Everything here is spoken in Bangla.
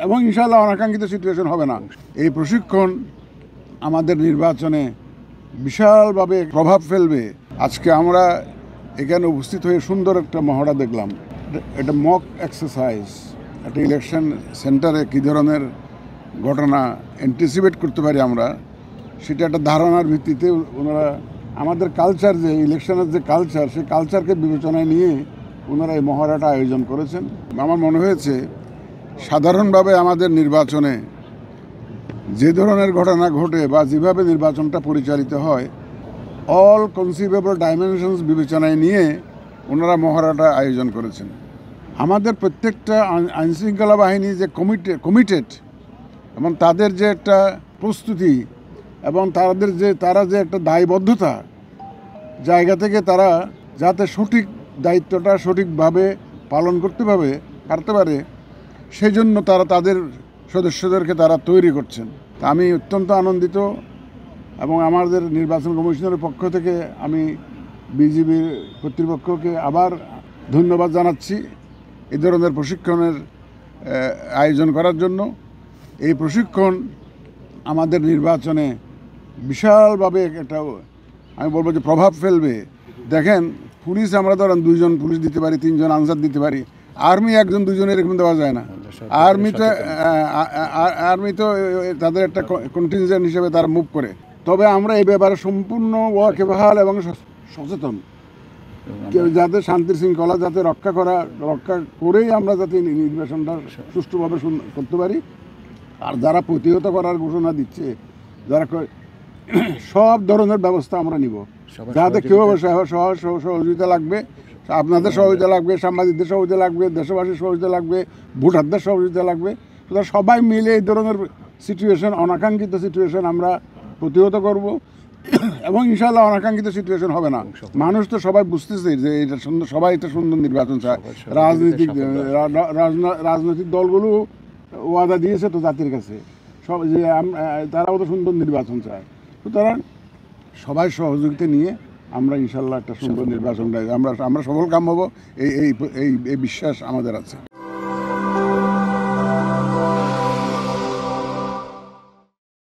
এবং ইনশাআল্লাহ অনাকাঙ্ক্ষিত সিচুয়েশন হবে না। এই প্রশিক্ষণ আমাদের নির্বাচনে বিশালভাবে প্রভাব ফেলবে। আজকে আমরা এখানে উপস্থিত হয়ে সুন্দর একটা মহড়া দেখলাম। এটা মক এক্সারসাইজ, একটা ইলেকশন সেন্টারে কী ধরনের ঘটনা অ্যান্টিসিপেট করতে পারি আমরা, সেটা একটা ধারণার ভিত্তিতে ওনারা আমাদের কালচার, যে ইলেকশনের যে কালচার, সেই কালচারকে বিবেচনায় নিয়ে ওনারা এই মহড়াটা আয়োজন করেছেন। আমার মনে হয়েছে সাধারণভাবে আমাদের নির্বাচনে যে ধরনের ঘটনা ঘটে বা যেভাবে নির্বাচনটা পরিচালিত হয়, অল কনসিভেবল ডাইমেনশনস বিবেচনায় নিয়ে ওনারা মহড়াটা আয়োজন করেছেন। আমাদের প্রত্যেকটা আইনশৃঙ্খলা বাহিনী যে কমিটেড এবং তাদের যে একটা প্রস্তুতি এবং তারা যে একটা দায়বদ্ধতা জায়গা থেকে তারা যাতে সঠিক দায়িত্বটা সঠিকভাবে পালন করতে পারে, সেই জন্য তারা তাদের সদস্যদেরকে তারা তৈরি করছেন। তা আমি অত্যন্ত আনন্দিত এবং আমাদের নির্বাচন কমিশনের পক্ষ থেকে আমি বিজিবির কর্তৃপক্ষকে আবার ধন্যবাদ জানাচ্ছি এই ধরনের প্রশিক্ষণের আয়োজন করার জন্য। এই প্রশিক্ষণ আমাদের নির্বাচনে বিশালভাবে একটা, আমি বলবো যে, প্রভাব ফেলবে। দেখেন, পুলিশ আমরা ধরেন 2 জন পুলিশ দিতে পারি, 3 জন আনসার দিতে পারি। আর্মি 1 জন 2 জন এরকম দেওয়া যায় না। আর্মি তো তাদের একটা কন্টিনজেন্ট হিসেবে তারা মুভ করে। তবে আমরা এই ব্যাপারে সম্পূর্ণ ওয়াকিবহাল এবং সচেতন, যাতে শান্তি শৃঙ্খলা যাতে রক্ষা করেই আমরা যাতে নির্বাচনটা সুষ্ঠুভাবে করতে পারি। আর যারা প্রতিহত করার ঘোষণা দিচ্ছে, যারা সব ধরনের ব্যবস্থা আমরা নিব, যাতে কেউ সহযোগিতা লাগবে, আপনাদের সহযোগিতা লাগবে, সাংবাদিকদের সহযোগিতা লাগবে, দেশবাসীর সহযোগিতা লাগবে, ভোটারদের সহযোগিতা লাগবে। সুতরাং সবাই মিলে এই ধরনের সিচুয়েশন, অনাকাঙ্ক্ষিত সিচুয়েশন আমরা প্রতিহত করব এবং ইনশাআল্লাহ অনাকাঙ্ক্ষিত সিচুয়েশন হবে না। মানুষ তো সবাই বুঝতেছে যে এটা সুন্দর, সবাই এটা সুন্দর নির্বাচন চায়। রাজনৈতিক দলগুলো ওয়াদা দিয়েছে তো জাতির কাছে, সব যে তারাও তো সুন্দর নির্বাচন চায়। সুতরাং সবাই সহযোগিতা নিয়ে আমরা ইনশাআল্লাহ একটা সুন্দর নির্বাচন আমরা সফল কাম হব, এই বিশ্বাস আমাদের আছে।